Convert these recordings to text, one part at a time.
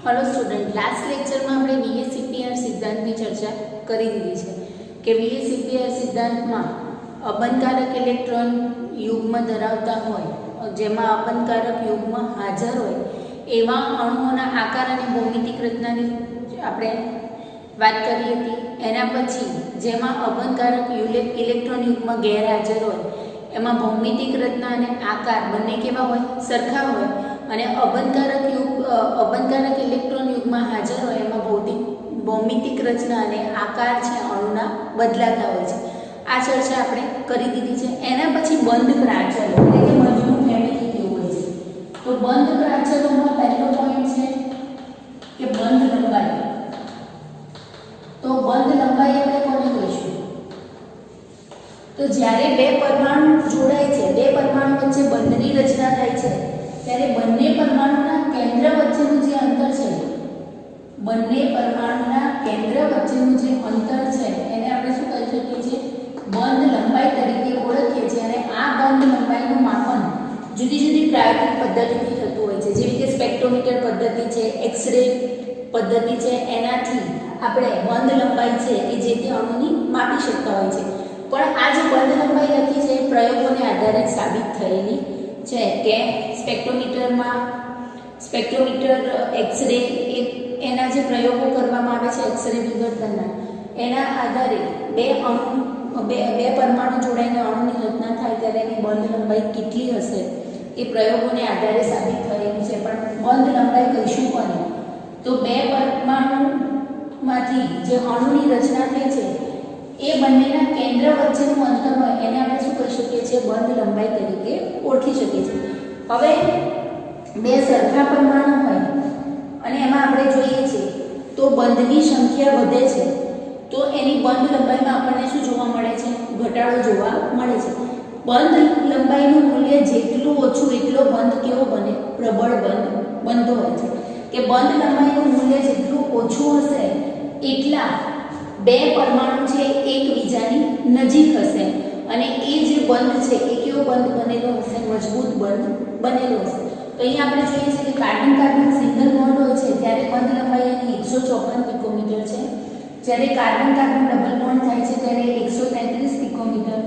Hello student, last lecture में આપણે વીએસસીપીઆર સિદ્ધાંતની ચર્ચા કરી દીધી છે કે વીએસસીપીઆર સિદ્ધાંતમાં અબંધકારક ઇલેક્ટ્રોન યુગ્મ ધરાવતા હોય, જેમાં અબંધકારક યુગ્મ હાજર હોય એવા અણુઓના આકાર અને ભૌમિતિક રચનાની આપણે વાત કરી હતી. એના પછી જેમાં અબંધકારક ઇલેક્ટ્રોન યુગ્મ ગેરહાજર હોય એમાં ભૌમિતિક રચના અને આકાર બંને કેવા હોય? સરખા હોય. અને અબંધકારક ઇલેક્ટ્રોન યુગમાં હાજર હોય એમાં ભૌમિતિક રચના અને આકાર છે અણુના બદલાતા હોય છે. આ ચર્ચા આપણે કરી દીધી છે. એના પછી બંધ પ્રાચલો એટલે કે બંધનું ફેમિલી કેવું હોય છે. તો બંધ પ્રાચલોમાં પહેલો પોઈન્ટ છે કે બંધ લંબાઈ. તો બંધ લંબાઈ આપણે કોને કહીશું? તો જ્યારે બે પરમાણુ જોડાય છે, બે પરમાણુ વચ્ચે બંધની રચના થાય છે ત્યારે બંને પરમાણુના કેન્દ્ર વચ્ચેનું જે અંતર છે, બંને પરમાણુના કેન્દ્ર વચ્ચેનું જે અંતર છે એને આપણે શું કહી શકીએ છીએ? બંધ લંબાઈ તરીકે ઓળખીએ છીએ. અને આ બંધ લંબાઈનું માપન જુદી જુદી પ્રાયોગિક પદ્ધતિથી થતું હોય છે, જેવી કે સ્પેક્ટ્રોમીટર પદ્ધતિ છે, એક્સરે પદ્ધતિ છે. એનાથી આપણે બંધ લંબાઈ છે એ જે તે અણુની માપી શકતા હોય છે. પણ આ જે બંધ લંબાઈ લખી છે એ પ્રયોગોને આધારે સાબિત થયેલી છે કે સ્પેક્ટ્રોમીટર એક્સરે એના જે પ્રયોગો કરવામાં આવે છે એક્સરે વિઘટનના, એના આધારે બે પરમાણુ જોડાઈને અણુની રચના થાય ત્યારે એની બંધ લંબાઈ કેટલી હશે એ પ્રયોગોને આધારે સાબિત થયેલું છે. પણ બંધ લંબાઈ કહીશું કોને? તો બે પરમાણુમાંથી જે અણુની રચના થઈ છે એ બંનેના કેન્દ્ર વચ્ચેનું અંતર હોય એને આપણે શું કહી શકીએ છીએ? બંધ લંબાઈ તરીકે ઓળખી શકીએ છીએ. હવે બે સરખા પરમાણુ હોય અને એમાં આપણે જોઈએ છીએ તો બંધની સંખ્યા વધે છે તો એની બંધ લંબાઈમાં આપણને શું જોવા મળે છે? ઘટાડો જોવા મળે છે. બંધ લંબાઈનું મૂલ્ય જેટલું ઓછું એટલો બંધ કેવો બને? પ્રબળ બનતો હોય છે. કે બંધ લંબાઈનું મૂલ્ય જેટલું ઓછું હશે એટલા બે પરમાણુ છે એકબીજાની નજીક હશે અને એ જે બંધ છે એ કેવો બંધ બનેલો હશે? મજબૂત બંધ બનેલો હશે. તો અહીંયા આપણે જોઈએ છીએ કે કાર્બન કાર્બન સિંગલ બોન્ડ હોય છે ત્યારે બંધ લંબાઈ એની 154 પિકોમીટર છે. જ્યારે કાર્બન કાર્બન ડબલ બોન્ડ થાય છે ત્યારે 133 પિકોમીટર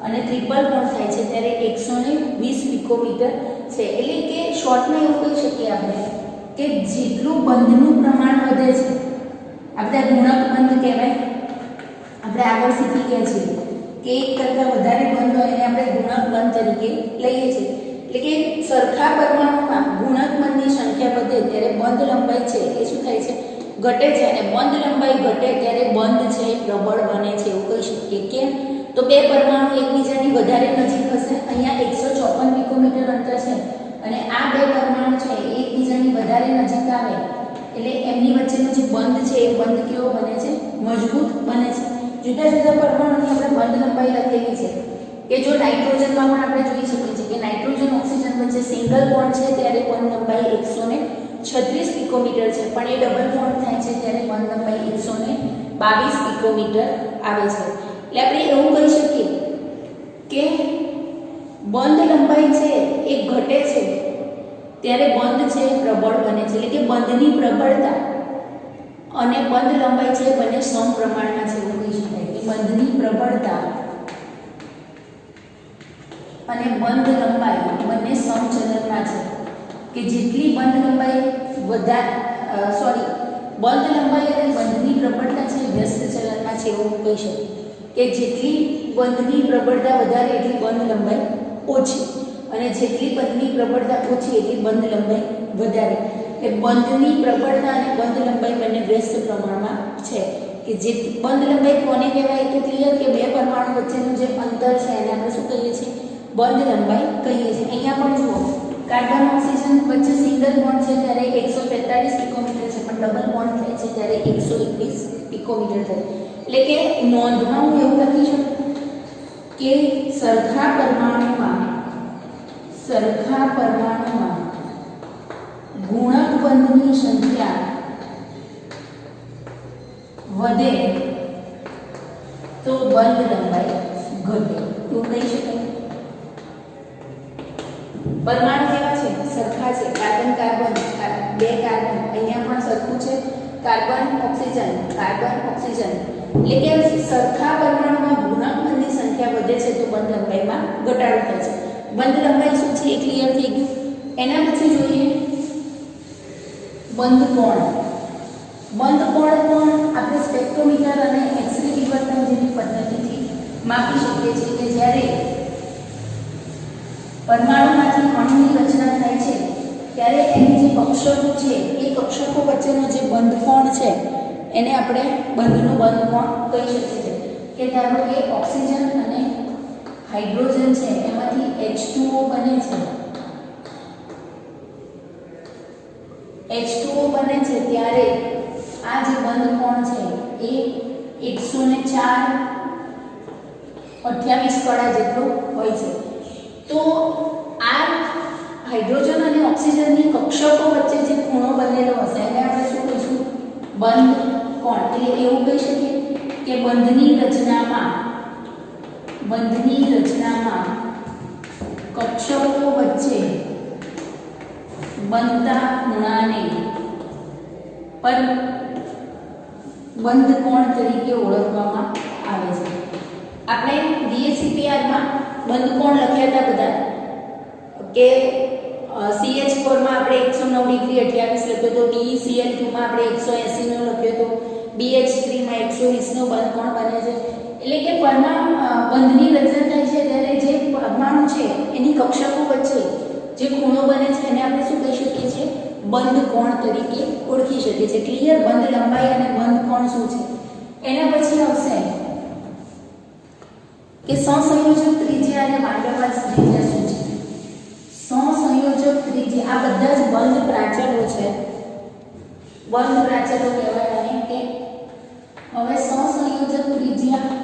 અને ટ્રિપલ બોન્ડ થાય છે ત્યારે 120 પિકોમીટર છે. એટલે કે શોર્ટમાં એવું કહી શકીએ આપણે કે જેટલું બંધનું પ્રમાણ વધે છે, આપણે ગુણક બંધ કહેવાય, આપણે આગળ શીખી ગયા છીએ કે એક કરતાં વધારે બંધ હોય એને આપણે ગુણક બંધ તરીકે લઈએ છીએ. એટલે કે સરખા પરમાણુમાં ગુણક બંધની સંખ્યા વધે ત્યારે બંધ લંબાઈ છે એ શું થાય છે? ઘટે છે. અને બંધ લંબાઈ ઘટે ત્યારે બંધ છે પ્રબળ બને છે એવું કહી શકીએ. કેમ? તો બે પરમાણુ એકબીજાની વધારે નજીક હશે. અહીંયા 154 પિકોમીટર અંતર છે અને આ બે પરમાણુ છે એકબીજાની વધારે નજીક આવે એટલે એમની વચ્ચેનો જે બંધ છે એ બંધ કેવો બને છે? મજબૂત બને છે. જુદા જુદા પરમાણુની આપણે બંધ લંબાઈ લખેલી છે કે જો નાઇટ્રોજનમાં પણ આપણે જોઈ શકીએ છીએ કે નાઇટ્રોજન ઓક્સિજન વચ્ચે સિંગલ બોન્ડ છે ત્યારે બંધ લંબાઈ 136 પિકોમીટર છે, પણ એ ડબલ બોન્ડ થાય છે ત્યારે બંધ લંબાઈ 122 પિકોમીટર આવે છે. એટલે આપણે એવું કહી શકીએ કે બંધ લંબાઈ છે એ ઘટે છે ત્યારે બંધ છે પ્રબળ બને છે. એટલે કે બંધની પ્રબળતા અને બંધ લંબાઈ છે બંને સમપ્રમાણમાં છે એવું કહી શકાય કે બંધની પ્રબળતા અને બંધ લંબાઈ બંને સમચલનમાં છે. કે જેટલી બંધ લંબાઈ બંધ લંબાઈ અને બંધની પ્રબળતા છે વ્યસ્ત ચલનમાં છે એવું કહી શકીએ કે જેટલી બંધની પ્રબળતા વધારે એટલી બંધ લંબાઈ ઓછી અને જેટલી બંધની પ્રબળતા ઓછી એટલી બંધ લંબાઈ વધારે. એ બંધની પ્રબળતા અને બંધ લંબાઈ બંને વ્યસ્ત પ્રમાણમાં છે. કે જે બંધ લંબાઈ કોને કહેવાય? તો ક્લિયર કે બે પરમાણુ વચ્ચેનું જે અંતર છે એને આપણે શું કહીએ છીએ? બંધ લંબાઈ કહીએ છીએ. અહીંયા પણ જુઓ કાર્બન ઓક્સિજન વચ્ચે સિંગલ બોન્ડ છે ત્યારે 143 પિકોમીટર છે, પણ ડબલ બોન્ડ થાય છે ત્યારે 121 પિકોમીટર થાય. એટલે કે નોંધમાં હું એવું લખી શકું કે સરખા પરમાણુમાં ગુણક બંધની સંખ્યા વધે તો બંધ લંબાઈ ઘટે એવું કહી શકાય. પરમાણુ કેવા છે? સરખા છે. કાર્બન કાર્બન બે કાર્બન અહીંયા પણ કાર્બન ઓક્સિજન એટલે કે સરખા પરમાણુમાં ગુણાંકની સંખ્યા વધે છે તો બંધ લંબાઈમાં ઘટાડો થાય છે. બંધ લંબાઈ શું છે એ ક્લિયર થઈ ગયું. એના પછી જોઈએ બંધ કોણ પણ આપણે સ્પેક્ટ્રોમીટર અને એક્સ-રે વિવર્તન જેવી પદ્ધતિથી માપી શકીએ છીએ કે જ્યારે પરમાણુમાંથી અણુની રચના થાય છે ત્યારે એની જે કક્ષકો છે એ કક્ષકો વચ્ચેનો જે બંધ કોણ છે એને આપણે બંધનો બંધ કોણ કહી શકીએ છીએ. કે ધારો કે ઓક્સિજન અને હાઇડ્રોજન છે એમાંથી H2O બને છે. H2O બને છે ત્યારે આ જે બંધ કોણ છે એ 104-28 કળા જેટલો હોય છે. તો આ હાઇડ્રોજન અને ઓક્સિજનની કક્ષકો વચ્ચે જે ખૂણો બનેલો હશે એને આપણે શું કહીશું? બંધ કોણ. એટલે એવું કહી શકીએ કે બંધની રચનામાં કક્ષકો વચ્ચે બનતા ખૂણાને બંધ કોણ તરીકે ઓળખવામાં આવે છે. આપણે DSCPR માં બંધ કોણ લખ્યા હતા બધા કે CH4 માં આપણે 109 ડિગ્રી 28 લખ્યો તો, BeCl2 માં આપણે 180 નો લખ્યો તો, BH3 માં 120 નો બંધ કોણ બને છે. એટલે કે બંધની રચના થાય છે ત્યારે જે પરમાણુ છે એની કક્ષકો વચ્ચે જે ખૂણો બને છે એને આપણે શું કહી શકીએ છીએ? બંધ કોણ તરીકે ઓળખી શકીએ છીએ. ક્લિયર? બંધ લંબાઈ અને બંધ કોણ શું છે. એના પછી આવશે કે સહસંયોજક ત્રિજ્યા અને વાંડરવાલ્સ ત્રિજ્યા શું છે. સહસંયોજક ત્રિજ્યા આ બધા જ બંધ પ્રાચલો છે. બંધ પ્રાચલો કહેવાય આને. કે હવે સહસંયોજક ત્રિજ્યા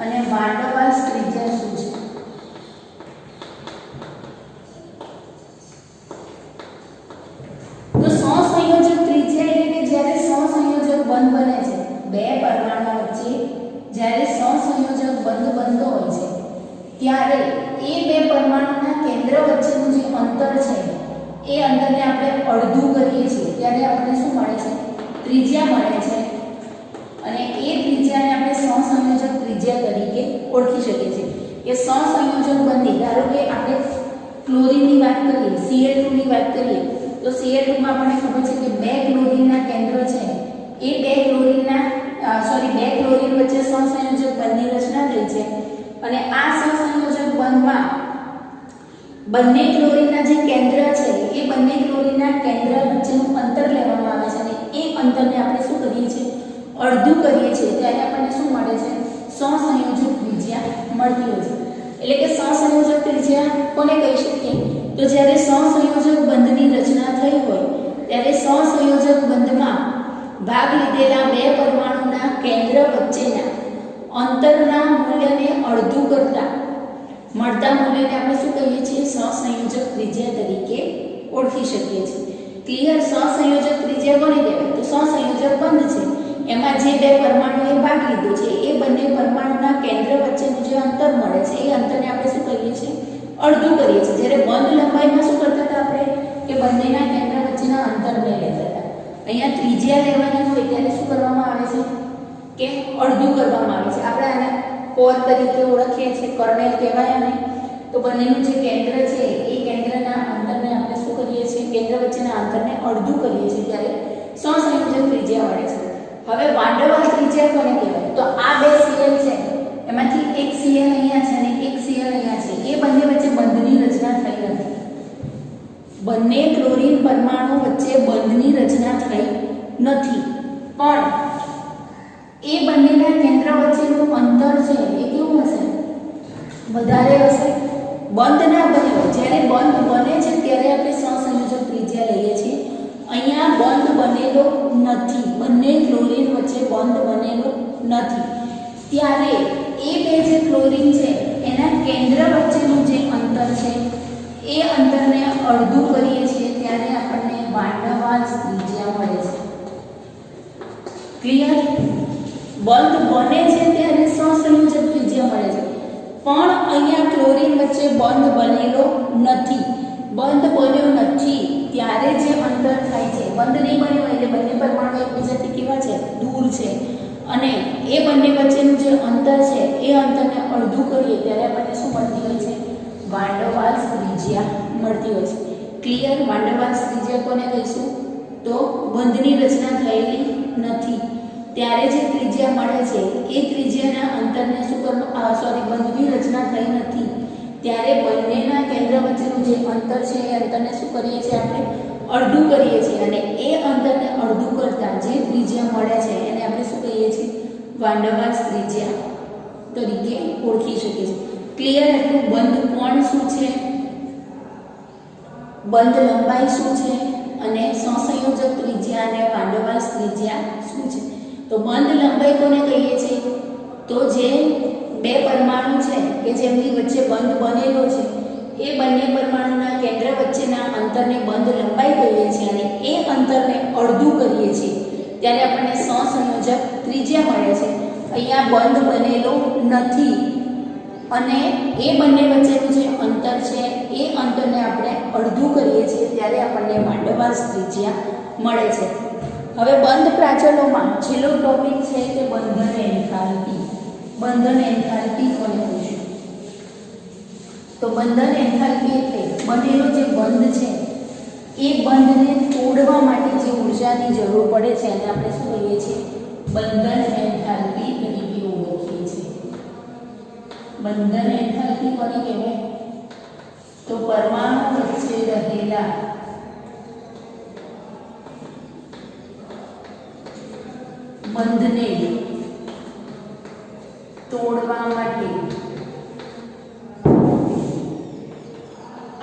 અને વાંડરવાલ્સ ત્રિજ્યા શું છે. તો સહસંયોજક ત્રિજ્યા એટલે કે જ્યારે સહસંયોજક બંધ બને છે બે પરમાણુ વચ્ચે, જ્યારે સહસંયોજક બંધ બનતો હોય છે ત્યારે એ બે પરમાણુના કેન્દ્ર વચ્ચેનું જે અંતર છે એ અંતરને આપણે અડધું કરીએ છીએ ત્યારે આપણને શું મળે છે? ત્રિજ્યા મળે છે. અને એ ત્રિજ્યાને આપણે સહસંયોજક ત્રિજ્યા તરીકે ઓળખી શકીએ છીએ. કે સહસંયોજક બંધી, ધારો કે આપણે ક્લોરીનની વાત કરીએ, Cl2 ની વાત કરીએ તો Cl2 માં આપણને ખબર છે કે બે ક્લોરીનના કેન્દ્ર છે એ બે ક્લોરીન વચ્ચે સહસંયોજક બંધની રચના થઈ છે. અને આ સહસંયોજક બંધમાં બંને ક્લોરીનના જે કેન્દ્ર છે એ બંને ક્લોરીનના કેન્દ્ર વચ્ચેનું અંતર લેવામાં આવે છે અને એ અંતરને આપણે શું કરીએ છીએ? અડધું કરીએ છીએ ત્યારે આપણને શું મળે છે? સહસંયોજક ત્રિજ્યા મળતી હોય છે. એટલે કે સહસંયોજક ત્રિજ્યા કોને કહી શકીએ? તો જ્યારે સહસંયોજક બંધની રચના થઈ હોય ત્યારે સહસંયોજક બંધમાં ભાગ લીધેલા બે પરમાણુના કેન્દ્ર વચ્ચેના અંતરના મૂલ્યને અડધું કરતા મળતા મૂલ્યને આપણે શું કહીએ છીએ? સહસંયોજક ત્રિજ્યા તરીકે ઓળખી શકીએ છીએ. ક્લિયર? સહસંયોજક ત્રિજ્યા કોને કહેવાય? તો સહસંયોજક બંધ છે એમાં જે બે પરમાણુએ ભાગ લીધો છે એ બંને પરમાણુના કેન્દ્ર વચ્ચેનું જે અંતર મળે છે એ અંતરને આપણે શું કહીએ છીએ? અડધું કરીએ છીએ. જ્યારે બંધ લંબાઈમાં શું કરતા હતા આપણે? કે બંનેના કેન્દ્ર વચ્ચેના અંતરને લેતા હતા. અહીંયા ત્રિજ્યા લેવાની હોય ત્યારે શું કરવામાં આવે છે? કે અડધું કરવામાં આવે છે. આપણે આને કોર તરીકે ઓળખીએ છીએ, કર્નેલ કહેવાય. અને તો બંનેનું જે કેન્દ્ર છે એ કેન્દ્રના અંતરને આપણે શું કરીએ છીએ? કેન્દ્ર વચ્ચેના અંતરને અડધું કરીએ છીએ ત્યારે સહસંયોજક ત્રિજ્યા મળે છે. હવે વાંડરવાલ્સ ત્રિજ્યા કોને કહેવાય? તો આ બે Cl છે એમાંથી એક Cl અહીંયા છે અને એક Cl અહીંયા છે એ બંને વચ્ચે બંધની રચના થઈ નથી. બંને ક્લોરીન પરમાણુ વચ્ચે બંધની રચના થઈ નથી, પણ એ બંનેના કેન્દ્ર વચ્ચેનું અંતર છે એ કેવું હશે? વધારે હશે. બંધ ના બન્યો, જ્યારે બંધ બને છે ત્યારે આપણે સહસંયોજક ત્રિજ્યા લઈએ છીએ. અહીંયા બંધ બનેલો નથી, બંને ક્લોરીન વચ્ચે બંધ બનેલો નથી ત્યારે એ બે જે ક્લોરીન છે એના કેન્દ્ર વચ્ચેનું જે અંતર છે એ અંતરને અડધું કરીએ છીએ ત્યારે આપણને વાંડરવાલ્સ ત્રિજ્યા મળે છે. ક્લિયર? બંધ બને છે ત્યારે સહસંયોજક ત્રિજ્યા મળે છે, પણ અહીંયા ક્લોરીન વચ્ચે બંધ બનેલો નથી. બંધ બન્યો નથી ત્યારે જે અંતર થાય છે, બંધ નહીં બન્યો એટલે બંને પરમાણુ એકબીજાથી કેવા છે, દૂર છે, અને એ બંને વચ્ચેનું જે અંતર છે એ અંતરને અડધું કરીએ ત્યારે આપણને શું મળતી હોય છે, વાન ડેર વાલ્સ ત્રિજ્યા મળતી હોય છે. ક્લિયર? વાન ડેર વાલ્સ ત્રિજ્યા કોને કહીશું? તો બંધની રચના થયેલી નથી ત્યારે જે ત્રિજ્યા મળે છે એ ત્રિજ્યાના અંતરને શું કરવું, બંધની રચના થઈ નથી ત્યારે બંનેના કેન્દ્ર વચ્ચેનું જે અંતર છે એ અંતરને શું કરીએ છીએ, આપણે અડધું કરીએ છીએ, અને એ અંતરને અડધું કરતા જે ત્રિજ્યા મળે છે એને આપણે શું કહીએ છીએ, વાન ડેર વાલ્સ ત્રિજ્યા તરીકે ઓળખી શકીએ છીએ. ક્લિયર? એટલું બંધ કોણ શું છે, બંધ લંબાઈ શું છે, અને સહસંયોજક ત્રિજ્યા અને વાન ડેર વાલ્સ ત્રિજ્યા શું છે. તો બંધ લંબાઈ કોને કહીએ છીએ, તો જે બે પરમાણુ છે કે જેમની વચ્ચે બંધ બનેલો છે એ બંને પરમાણુના કેન્દ્ર વચ્ચેના અંતરને બંધ લંબાઈ કહીએ છીએ, અને એ અંતરને અડધું કરીએ છીએ ત્યારે આપણને સહસંયોજક ત્રિજ્યા મળે છે. અહીંયા બંધ બનેલો નથી અને એ બંને વચ્ચેનું જે અંતર છે એ અંતરને આપણે અડધું કરીએ છીએ ત્યારે આપણને વાન ડેર વાલ્સ ત્રિજ્યા મળે છે. હવે બંધ પ્રાચલોમાં છેલ્લો ટોપિક છે કે બંધન એન્થાલ્પી. બંધન એન્થાલ્પી કોને કહીશું? તો બંધન એન્થાલ્પી એટલે બનેલો જે બંધ છે એ બંધને તોડવા માટે જે ઊર્જાની જરૂર પડે છે એને આપણે શું કહીએ છીએ, બંધન એન્થાલ્પી તરીકે ઓળખીએ છીએ. બંધન એન્થાલ્પી કોને કહેવાય? તો પરમાણુ વચ્ચે રહેલા બંધને તોડવા માટે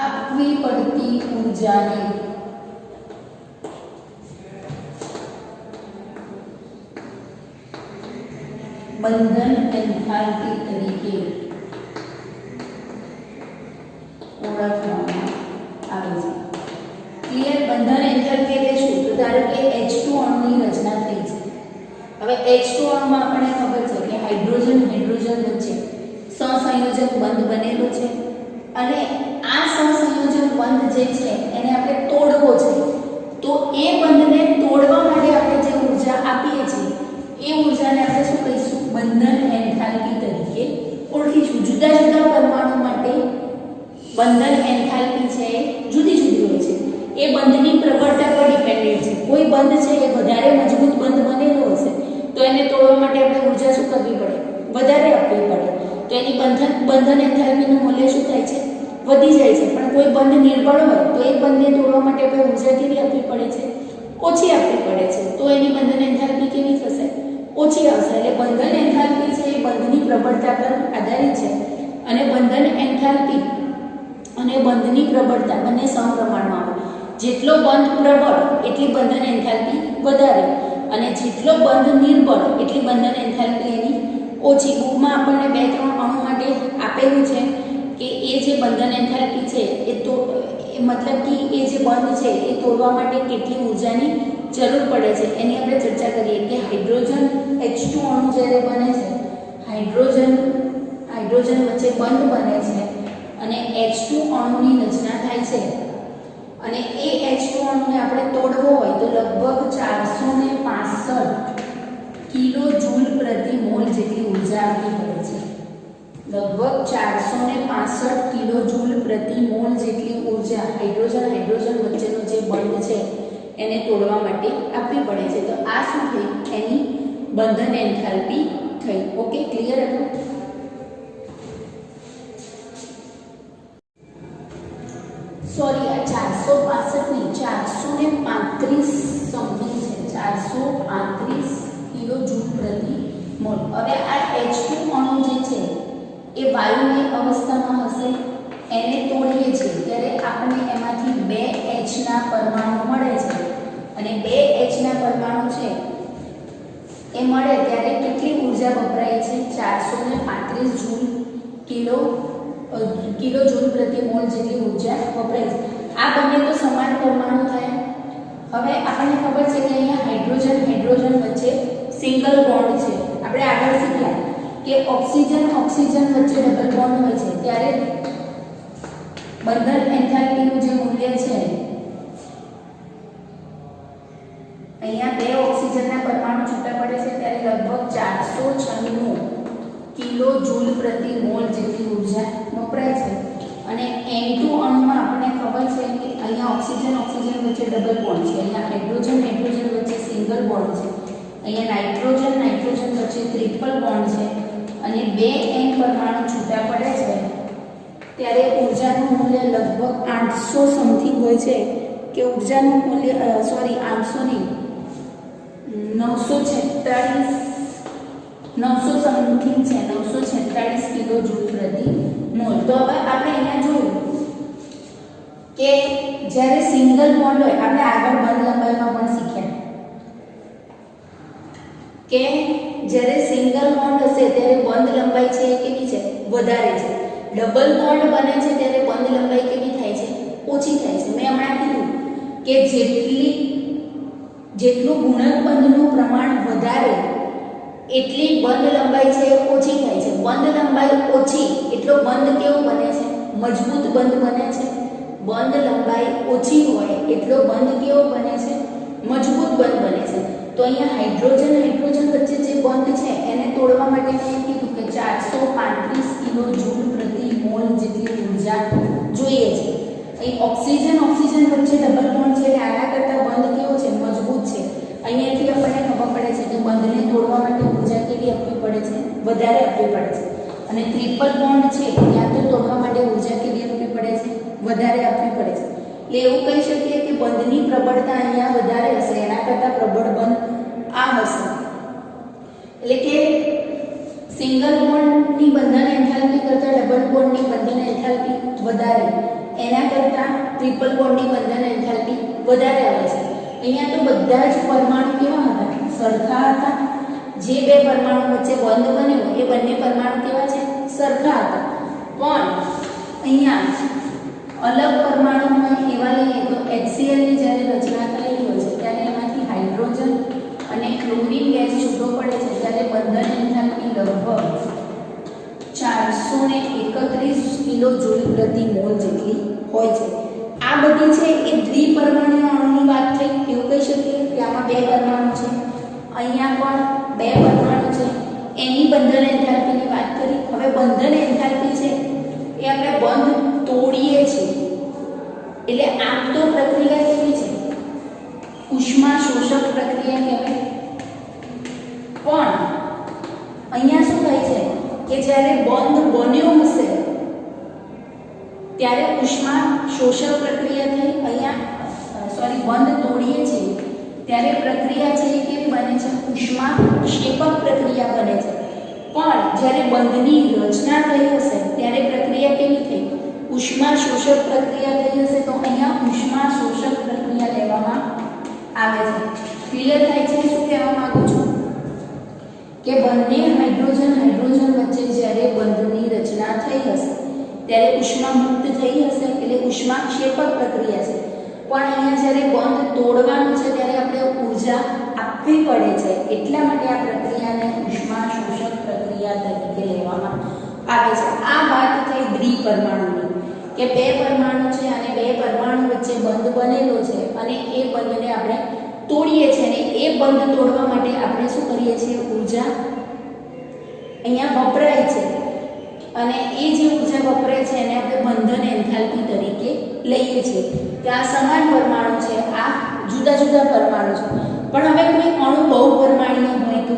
આપવી પડતી ઊર્જાને બંધન એન્થાલ્પી તરીકે ઓળખવામાં આવે છે. ક્લિયર? બંધન એન્થાલ્પી એટલે શું? તો ધારો કે H2 અણુની રચના થઈ છે. હવે H2 અણુમાં આપણને ખબર છે કે હાઇડ્રોજન વચ્ચે સહસંયોજક બંધ બનેલો છે, અને આ સહસંયોજક બંધ જે છે એને આપણે તોડવો છે. તો એ બંધને તોડવા માટે આપણે જે ઊર્જા આપીએ છીએ એ ઊર્જાને આપણે શું કહીશું, બંધન એન્થાલ્પી તરીકે ઓળખીશું. જુદા જુદા પરમાણુ માટે બંધન એન્થાલ્પી છે જુદી જુદી હોય છે. એ બંધની પ્રબળતા પર ડિપેન્ડન્ટ છે. કોઈ બંધ છે એ વધારે મજબૂત બંધ બનેલો હશે તો એને તોડવા માટે આપણે ઊર્જા શું કરવી પડે, વધારે આપવી પડે. તો એની બંધન એન્થાલ્પીનું મૂલ્ય શું થાય છે, વધી જાય છે. પણ કોઈ બંધ નિર્બળ હોય તો એ બંધને તોડવા માટે આપણે ઊર્જા કેવી આપવી પડે છે, ઓછી આપવી પડે છે. તો એની બંધન એન્થાલ્પી કેવી થશે, ઓછી આવશે. એટલે બંધન એન્થાલ્પી છે એ બંધની પ્રબળતા પર આધારિત છે, અને બંધન એન્થાલ્પી અને બંધની પ્રબળતા બંને સમપ્રમાણમાં આવે. જેટલો બંધ પ્રબળ એટલી બંધન એન્થાલ્પી વધારે, અને જેટલો બંધ નિર્બળ એટલી બંધન એન્થાલ્પી એની ઓછી. બુકમાં આપણને 2-3 અણુ માટે આપેલું છે કે એ જે બંધન એન્થાલ્પી છે મતલબ કે એ જે બંધ છે એ તોડવા માટે કેટલી ઊર્જાની જરૂર પડે છે એની આપણે ચર્ચા કરીએ. કે હાઇડ્રોજન H2 અણુ જ્યારે બને છે, હાઇડ્રોજન વચ્ચે બંધ બને છે અને H2 અણુની રચના થાય છે, અને એ H2 અણુને આપણે તોડવો હોય તો લગભગ 465 કિલો જૂલ પ્રતિ મોલ જેટલી ઊર્જા આપવી પડે છે. લગભગ 465 કિલો જૂલ પ્રતિ મોલ જેટલી ઊર્જા હાઇડ્રોજન વચ્ચેનો જે બંધ છે એને તોડવા માટે આપવી પડે છે. તો આ શું થઈ, એની બંધન એન્થાલ્પી થઈ. ઓકે, ક્લિયર હતું? સોરી, આ 465 નહીં, 435 સમથિંગ છે. 435 કિલો જૂલ પ્રતિ મોલ. હવે આ H2 અણુ જે છે એ વાયુમય અવસ્થામાં હશે, એને તોડીએ છીએ ત્યારે આપણને એમાંથી 2 H ના પરમાણુ મળે છે, અને 2 H ના પરમાણુ છે એ મળે ત્યારે કેટલી ઊર્જા વપરાય છે, 435 જૂલ કિલો જૂલ પ્રતિ મોલ જેટલી ઊર્જા વપરાય છે. આ બંને તો સમાન પરમાણુ થયા. હવે આપણને ખબર છે કે અહીંયા હાઇડ્રોજન વચ્ચે સિંગલ બોન્ડ છે. આપણે આગળ શીખ્યા કે ઓક્સિજન વચ્ચે ડબલ બોન્ડ હોય છે ત્યારે બંધન એન્થાલ્પીનું જે મૂલ્ય છે અહીંયા 2 ઓક્સિજનના પરમાણુ છૂટા પડે છે ત્યારે લગભગ 496 કિલો જૂલ પ્રતિ મોલ જેટલી ઉર્જા વપરાય છે અને N2 અણુમાં આપણને ખબર છે કે અહીંયા ઓક્સિજન વચ્ચે ડબલ બોન્ડ છે, અહીંયા હાઇડ્રોજન વચ્ચે સિંગલ બોન્ડ છે, અહીંયા નાઇટ્રોજન વચ્ચે ટ્રિપલ બોન્ડ છે અને 2 N પરમાણુ છૂટા પડે છે ત્યારે ઉર્જાનું મૂલ્ય લગભગ 800 સમથિંગ હોય છે કે ઉર્જાનું મૂલ્ય 800 નહીં 946 સમથિંગ છે 946 કિલો જૂલ પ્રતિ મોલ. તો હવે આપણે અહીંયા જોયું કે જ્યારે સિંગલ બોન્ડ હોય, આપણે આગળ બંધ લંબાઈમાં પણ શીખ્યા કે જ્યારે સિંગલ બોન્ડ હશે ત્યારે બંધ લંબાઈ છે એ કેવી છે? વધારે છે. ડબલ બોન્ડ બને છે ત્યારે બંધ લંબાઈ કેવી થાય છે? ઓછી થાય છે. મેં હમણાં કીધું કે જેટલું ગુણનબંધનું પ્રમાણ વધારે એટલી બંધ લંબાઈ છે ઓછી થાય છે. બંધ લંબાઈ ઓછી એટલો બંધ કેવો બને છે? મજબૂત બંધ બને છે. બંધ લંબાઈ ઓછી હોય એટલો બંધ કેવો બને છે? મજબૂત બંધ બને છે. તો અહીંયા હાઇડ્રોજન વચ્ચે જે બંધ છે એને તોડવા માટે મેં કીધું કે 435 કિલો જૂલ પ્રતિ મોલ જેટલી ઉર્જા જોઈએ છે. અહીં ઓક્સિજન વચ્ચે ડબલ બોન્ડ છે એટલે આના કરતાં બંધ કેવો છે? મજબૂત છે. અહીંયાથી આપણને ખબર પડે છે કે બંધને તોડવા માટે ઉર્જા કેવી આપવી પડે છે? વધારે આપવી પડે છે. અને ટ્રિપલ બોન્ડ છે ત્યાં તો તોડવા માટે ઉર્જા કેવી આપવી પડે છે? વધારે આપવી પડે છે. એટલે એવું કહી શકીએ કે બંધની પ્રબળતા અહીંયા વધારે હશે, એના કરતાં પ્રબળ બંધ આ હશે. એટલે કે સિંગલ બોન્ડની બંધન એન્થાલ્પી કરતાં ડબલ બોન્ડની બંધન એન્થાલ્પી વધારે, એના કરતાં ટ્રિપલ બોન્ડની બંધન એન્થાલ્પી વધારે આવે છે. અહીંયા તો બધા જ પરમાણુ કેવા હતા? સરખા હતા. જે 2 પરમાણુ વચ્ચે બંધ બન્યો એ બંને પરમાણુ કેવા છે? સરખા હતા. પણ અહીંયા અલગ પરમાણુ એવા લઈએ તો HCl ની જ્યારે રચના થયેલી હોય છે ત્યારે એમાંથી હાઇડ્રોજન અને ક્લોરીન ગેસ છૂટો પડે છે ત્યારે બંધન એન્થાલ્પી લગભગ 431 કિલો જૂલ પ્રતિ મોલ જેટલી હોય છે. આ બધી છે એ દ્વિપરમાણુય અણુની વાત થઈ. એવું કહી શકીએ કે આમાં 2 પરમાણુ છે, અહીંયા પણ 2 પરમાણુ છે, એની બંધન એન્થાલ્પીની વાત કરી. હવે બંધન એન્થાલ્પી છે એ આપણે બંધ તોડીએ છીએ એટલે આમ તો પ્રક્રિયા કેવી છે? ઉષ્મા શોષક પ્રક્રિયા કહેવાય. પણ અહીંયા શું થાય છે કે જ્યારે બંધ બન્યો હશે ત્યારે ઉષ્મા શોષક પ્રક્રિયા થઈ. અહીંયા બંધ તોડીએ છીએ ત્યારે પ્રક્રિયા છે એ કેવી બને છે? ઉષ્મા ક્ષેપક પ્રક્રિયા બને છે. પણ જ્યારે બંધની રચના થઈ હશે ત્યારે પ્રક્રિયા કેવી થઈ? ઉષ્મા શોષક પ્રક્રિયા થઈ હશે. તો અહીંયા ઉષ્મા શોષક પ્રક્રિયા લેવામાં આવે છે. ક્લિયર થાય છે? શું કહેવા માંગુ છું કે બંને હાઇડ્રોજન વચ્ચે જ્યારે બંધની રચના થઈ હશે ત્યારે ઉષ્મા મુક્ત થઈ હશે એટલે ઉષ્મા ક્ષેપક પ્રક્રિયા છે. પણ અહીંયા જ્યારે બંધ તોડવાનું છે ત્યારે આપણે ઉર્જા આપવી પડે છે, એટલા માટે આ પ્રક્રિયાને ઉષ્મા શોષક પ્રક્રિયા તરીકે લેવામાં આવે છે. આ વાત થઈ દ્વિપરમાણુની કે 2 પરમાણુ છે અને 2 પરમાણુ વચ્ચે બંધ બનેલો છે અને એ બંધને આપણે તોડીએ છીએ અને એ બંધ તોડવા માટે આપણે શું કરીએ છીએ? ઉર્જા અહીંયા વપરાય છે અને એ જે ઉર્જા વપરાય છે એને આપણે બંધન એન્થાલ્પી તરીકે લઈએ છીએ. ત્યાં સમાન પરમાણુ છે, આ જુદા જુદા પરમાણુ છે. પણ હવે કોઈ અણુ બહુપરમાણીય હોય તો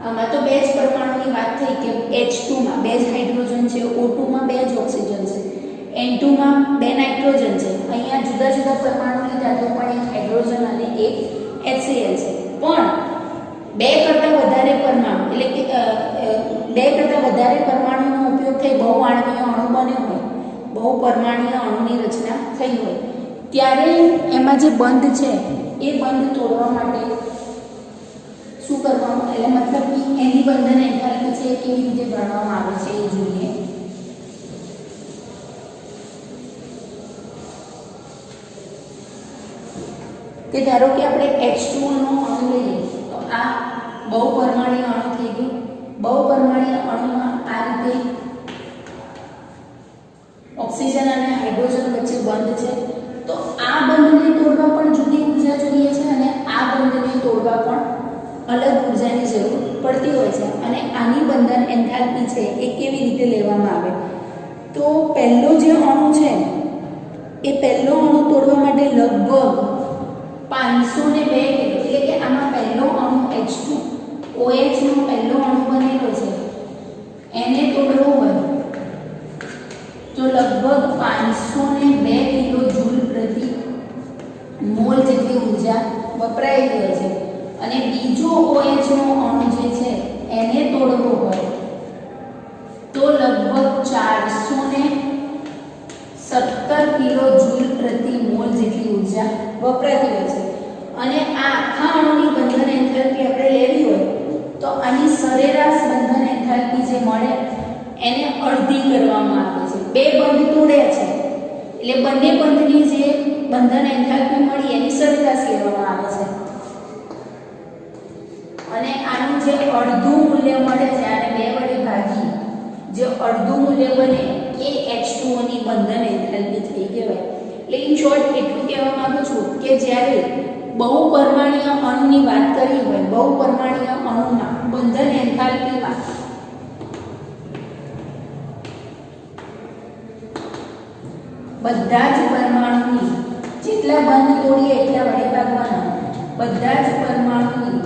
આમાં તો 2 જ પરમાણુની વાત થઈ કે H2 માં 2 જ હાઇડ્રોજન છે, O2 માં 2 જ ઓક્સિજન છે, N2 માં 2 નાઇટ્રોજન છે. અહીંયા જુદા જુદા પરમાણુ લીધા તો પણ એક હાઇડ્રોજન અને એક HCl છે. પણ 2 કરતાં વધારે પરમાણુ એટલે કે 2 કરતાં વધારે પરમાણુનો ઉપયોગ થઈ બહુઆણ્વીય અણુ બન્યો હોય, બહુપરમાણીય અણુની રચના થઈ હોય ત્યારે એમાં જે બંધ છે એ બંધ તોડવા માટે શું કરવાનું? એટલે મતલબ કે એની બંધન એન્થાલ્પી છે કેવી રીતે ગણવામાં આવે છે એ જોઈએ. કે ધારો કે આપણે H2O નો અણુ લઈએ તો આ બહુપરમાણીય અણુ થઈ ગયું. બહુપરમાણીય અણુમાં આ રીતે ઓક્સિજન અને બંધ છે. તો આ બંધને તોડવા પણ જુદી ઉર્જા જોઈએ છે અને આ બંધને તોડવા પણ અલગ ઉર્જાની જરૂર પડતી હોય છે. અને આની બંધન એન્થાલ્પી છે એ કેવી રીતે લેવામાં આવે? તો પહેલો જે અણુ છે એ પહેલો અણુ તોડવા માટે લગભગ 502 એટલે કે આમાં પહેલો અણુ H2OH નો પહેલો અણુ બનેલો છે એને તોડવો હોય તો લગભગ 502 કિલો જૂલ પ્રતિ મોલ જેટલી ઉર્જા વપરાયેલી હોય છે. અને બીજો OH નો અણુ જે છે એને તોડવો હોય તો લગભગ 417 કિલો જૂલ પ્રતિ મોલ જેટલી ઉર્જા વપરાતી હોય છે. અને આ આખા અણુની બંધન એન્થાલ્પી આપણે લેવી હોય તો આની સરેરાશ બંધન એન્થાલ્પી જે મળે એને અડધી કરવામાં આવે છે. બે બંધ તોડ્યા છે એટલે બંને બંધની જે બંધન એન્થાલ્પી મળી એની સરેરાશ લેવામાં આવે છે. અને આનું જે અડધું મૂલ્ય મળે છે આને 2 વડે ભાગી જે અડધું મૂલ્ય બને એ H2O ની બંધન એન્થાલ્પી થઈ કહેવાય. એટલે ઇન શોર્ટ એટલું કહેવા માંગુ છું કે જ્યારે બહુપરમાણીય અણુની વાત કરી હોય બહુપરમાણીય અણુમાં બંધન એન્થાલ્પીમાં બધા જ પરમાણુની જેટલા બંધ તોડીએ એટલા વડે ભાગવાના બધા જ પરમાણુની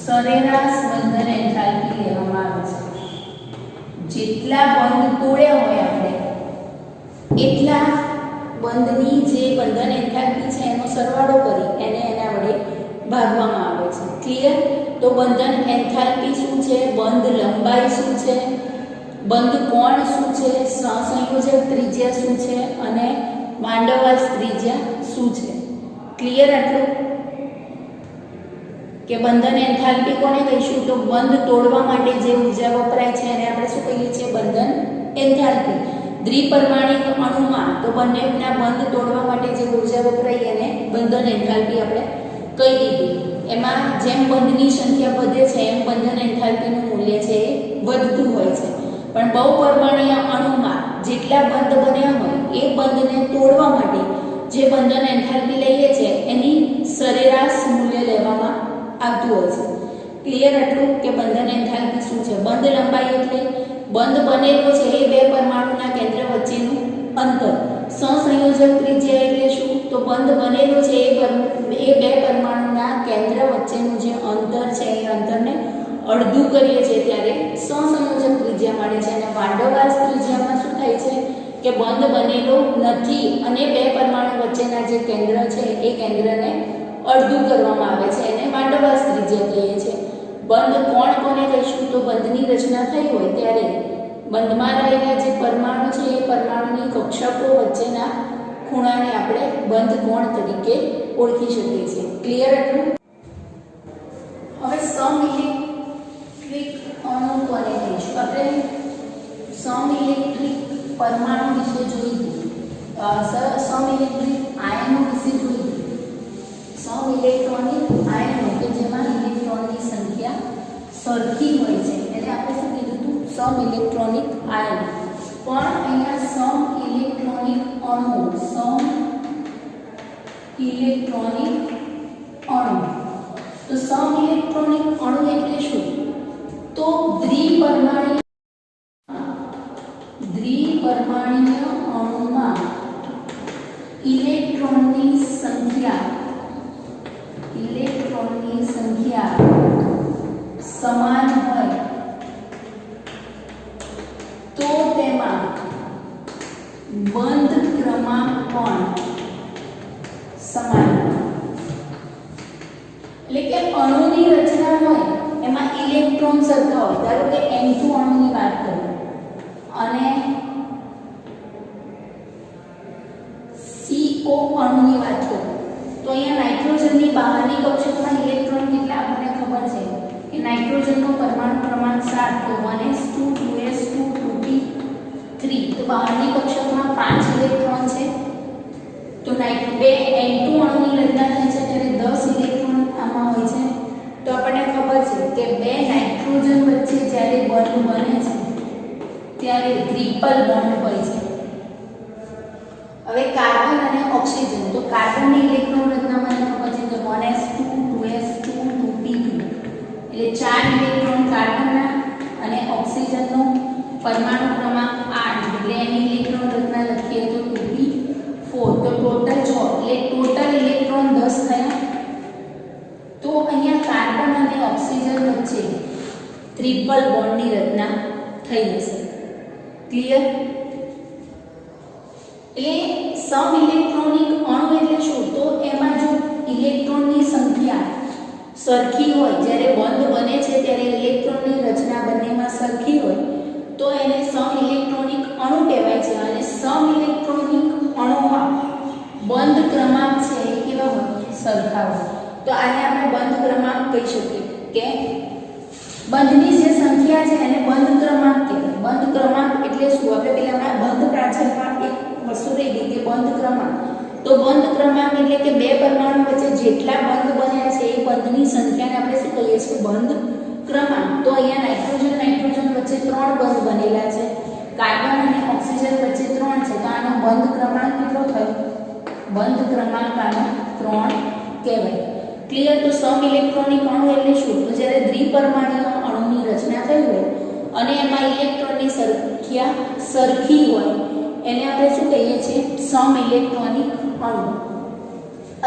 સરેરાશ બંધન એન્થાલ્પી લેવામાં આવે છે. જેટલા બંધ તોડ્યા હોય આપણે એટલા બંધની જે બંધન એન્થાલ્પી છે એનો સરવાળો કરી એને એના વડે ભાગવામાં આવે છે. ક્લિયર? તો બંધન એન્થાલ્પી શું છે, બંધ લંબાઈ શું છે, બંધ કોણ શું છે, સહસંયોજક ત્રિજ્યા શું છે અને વાન ડર વાલ્સ ત્રિજ્યા શું છે. ક્લિયર? આટલું કે બંધન એન્થાલ્પી કોને કહીશું તો બંધ તોડવા માટે જે ઉર્જા વપરાય છે એને આપણે શું કહીએ છીએ? બંધન એન્થાલ્પી. દ્વિપરમાણિક અણુમાં તો બંનેના બંધ તોડવા માટે જે ઉર્જા વપરાય એને બંધન એન્થાલ્પી આપણે કહી દીધી. એમાં જેમ બંધની સંખ્યા વધે છે એમ બંધન એન્થાલ્પીનું મૂલ્ય છે એ વધતું હોય છે. પણ બહુપરમાણીય અણુમાં જેટલા બંધ બન્યા હોય એ બંધને તોડવા માટે જે બંધન એન્થાલ્પી લઈએ છે એની સરેરાશ મૂલ્ય લેવામાં આવતું હોય છે. ક્લિયર? આટલું કે બંધન એન્થાલ્પી શું છે. બંધ લંબાઈ એટલે બંધ બનેલો છે એ બે પરમાણુના કેન્દ્ર વચ્ચેનું અંતર. સહસંયોજક ત્રિજ્યા એટલે શું? તો બંધ બનેલો છે એ બે પરમાણુના કેન્દ્ર વચ્ચેનું જે અંતર છે એ અંતરને અડધું કરીએ છીએ ત્યારે સહસંયોજક ત્રિજ્યા મળે છે. અને વાન ડર વાલ્સ ત્રિજ્યામાં શું થાય છે કે બંધ બનેલો નથી અને બે પરમાણુ વચ્ચેના જે કેન્દ્ર છે એ કેન્દ્રને અડધું કરવામાં આવે છે એને વાન ડર વાલ્સ ત્રિજ્યા કહીએ છીએ. બંધ કોણ કોને કહીશું તો બંધની રચના થઈ હોય ત્યારે બંધમાં રહેલા જે પરમાણુ છે એ પરમાણુની કક્ષકો વચ્ચેના ખૂણાને આપણે બંધ કોણ તરીકે ઓળખી શકીએ છીએ. ક્લિયર? આટલું? હવે સમઇલેક્ટ્રિક અણુ કોને કહીશું? આપણે સમઇલેક્ટ્રિક પરમાણુ વિશે જોઈશું, સમઇલેક્ટ્રિક આયનો વિશે જોઈશું. સમઇલેક્ટ્રોનિક આયનો કે જેમાં ઇલેક્ટ્રોનની સંખ્યા સરખી હોય છે એટલે આપણે શું કીધું હતું? સમઇલેક્ટ્રોનિક આયન. પણ અહીંયા સમઇલેક્ટ્રોનિક અણુ, સમઇલેક્ટ્રોનિક અણુ. તો સમઇલેક્ટ્રોનિક અણુ એટલે શું? તો દ્વિપરમાણીય અણુમાં ઇલેક્ટ્રોનની સંખ્યા સમાન હોય તો તેમાં બંધ ક્રમાંક પણ સમાન હોય. એટલે કે અણુની રચના હોય એમાં ઇલેક્ટ્રોન સરખા હોય. ધારો કે N2 અણુની વાત કરીએ અને CO અણુની વાત કરીએ તો અહીંયા નાઇટ્રોજનની બહારની કક્ષકમાં ઇલેક્ટ્રોન કેટલા આપણને ખબર છે કે નાઇટ્રોજનનો પરમાણુ ક્રમાંક 7 તો 1s2 2s2 2p3 તો બહારની કક્ષકમાં 5 ઇલેક્ટ્રોન છે. તો બે N2 અણુની રચના થાય છે ત્યારે 10 ઇલેક્ટ્રોન આમાં હોય છે. તો આપણને ખબર છે કે બે નાઇટ્રોજન વચ્ચે જ્યારે બંધ બને છે ત્યારે ટ્રિપલ બોન્ડ હોય છે. હવે કાર્બન અને ઓક્સિજન, તો કાર્બનની ઇલેક્ટ્રોન રચના મને ખબર છે કે 1s2 2s2 2p2 એટલે 4 ઇલેક્ટ્રોન કાર્બનના અને ઓક્સિજનનો પરમાણુ ક્રમાંક 8 એટલે એની ઇલેક્ટ્રોન રચના લખીએ તો 2p4 તો ટોટલ 6 એટલે ટોટલ ઇલેક્ટ્રોન 10 થયા. તો અહીંયા કાર્બન અને ઓક્સિજન વચ્ચે ટ્રિપલ બોન્ડની રચના થઈ જશે. ક્લિયર? એટલે સમ ઇલેક્ટ્રોનિક અણુ એટલે શું? તો એમાં જો ઇલેક્ટ્રોનની સંખ્યા સરખી હોય, જ્યારે બંધ બને છે ત્યારે ઇલેક્ટ્રોનની રચના બંનેમાં સરખી હોય તો એને સમ ઇલેક્ટ્રોનિક અણુ કહેવાય છે. અને સમ ઇલેક્ટ્રોનિક અણુમાં બંધ ક્રમાંક છે એ કેવા હોય? સરખા હોય. તો આને આપણે બંધ ક્રમાંક કહી શકીએ કે બંધની જે સંખ્યા છે એને બંધ ક્રમાંક કહેવાય. બંધ ક્રમાંક એટલે શું? આપણે પેલામાં બંધ પ્રાચલમાં એક વસ્તુ રહી ગઈ કે બંધ ક્રમાંક. તો બંધ ક્રમાંક એટલે કે બે પરમાણુ વચ્ચે જેટલા બંધ બન્યા છે એ બંધની સંખ્યાને આપણે શું કહીએ છીએ? બંધ ક્રમાંક. તો અહીંયા નાઇટ્રોજન નાઇટ્રોજન વચ્ચે 3 બંધ બનેલા છે, કાર્બન અને ઓક્સિજન વચ્ચે 3 છે, તો આનો બંધ ક્રમાંક કેટલો થયો? બંધ ક્રમાંક આનો 3 કહેવાય. ક્લિયર? તો સમ ઇલેક્ટ્રોનિક અણુ એટલે શું? તો જ્યારે દ્વિપરમાણુય અણુની રચના થઈ હોય અને એમાં ઇલેક્ટ્રોનની સંખ્યા સરખી હોય એને આપણે શું કહીએ છીએ? સમ ઇલેક્ટ્રોનિક અણુ.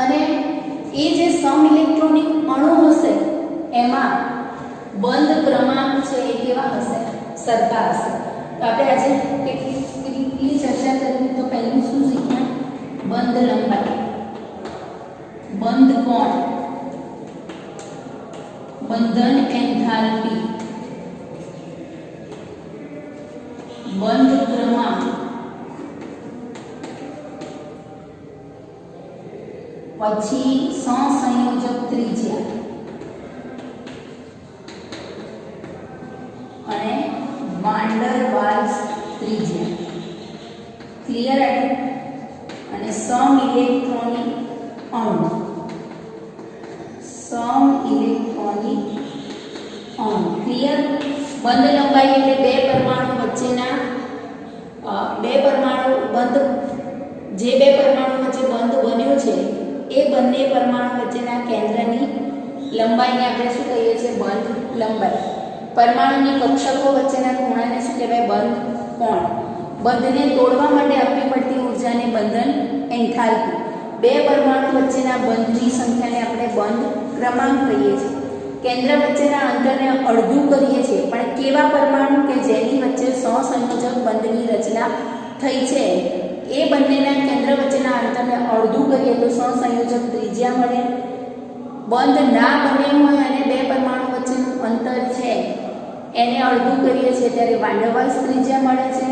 અને એ જે સમ ઇલેક્ટ્રોનિક અણુ હશે એમાં બંધ ક્રમાંક છે એ કેવા હશે? સરખા હશે. તો આપણે આજે કેટલી ચર્ચા કરી? તો પહેલું શું શીખ્યા? બંધ લંબાઈ, બંધ કોણ, બંધન એન્થાલ્પી, બંધ ક્રમાંક, પછી સહસંયોજક ત્રિજ્યા અને વાન્ડર વાલ્સ ત્રિજ્યા. ક્લિયર? અને સમ ઇલેક્ટ્રોનિક અણુ, સમ ઇલેક્ટ્રોનિક અણુ. ક્લિયર? બંધ લંબાઈ એટલે બે પરમાણુ વચ્ચેના બે પરમાણુ બંધ, જે બે પરમાણુ વચ્ચે બંધ બન્યો છે એ બંને પરમાણુ વચ્ચેના કેન્દ્રની લંબાઈને આપણે શું કહીએ છીએ? બંધ લંબાઈ. પરમાણુની કક્ષકો વચ્ચેના ખૂણાને શું કહેવાય? બંધ કોણ. બંધને તોડવા માટે આપવી પડતી ઊર્જાને બંધન એન્થાલ્પી. બે પરમાણુ વચ્ચેના બંધની સંખ્યાને આપણે બંધ ક્રમાંક કહીએ છીએ. કેન્દ્ર વચ્ચેના અંતરને અડધું કરીએ છીએ, પણ કેવા પરમાણુ કે જેની વચ્ચે સહસંયોજક બંધની રચના થઈ છે એ બંનેના કેન્દ્ર વચ્ચેના અંતરને અડધું કરીએ તો સહસંયોજક ત્રિજ્યા મળે. બંધ ના બન્યો હોય અને બે પરમાણુ વચ્ચેનું અંતર છે એને અડધું કરીએ છીએ ત્યારે વાન્ડર વાલ્સ ત્રિજ્યા મળે છે.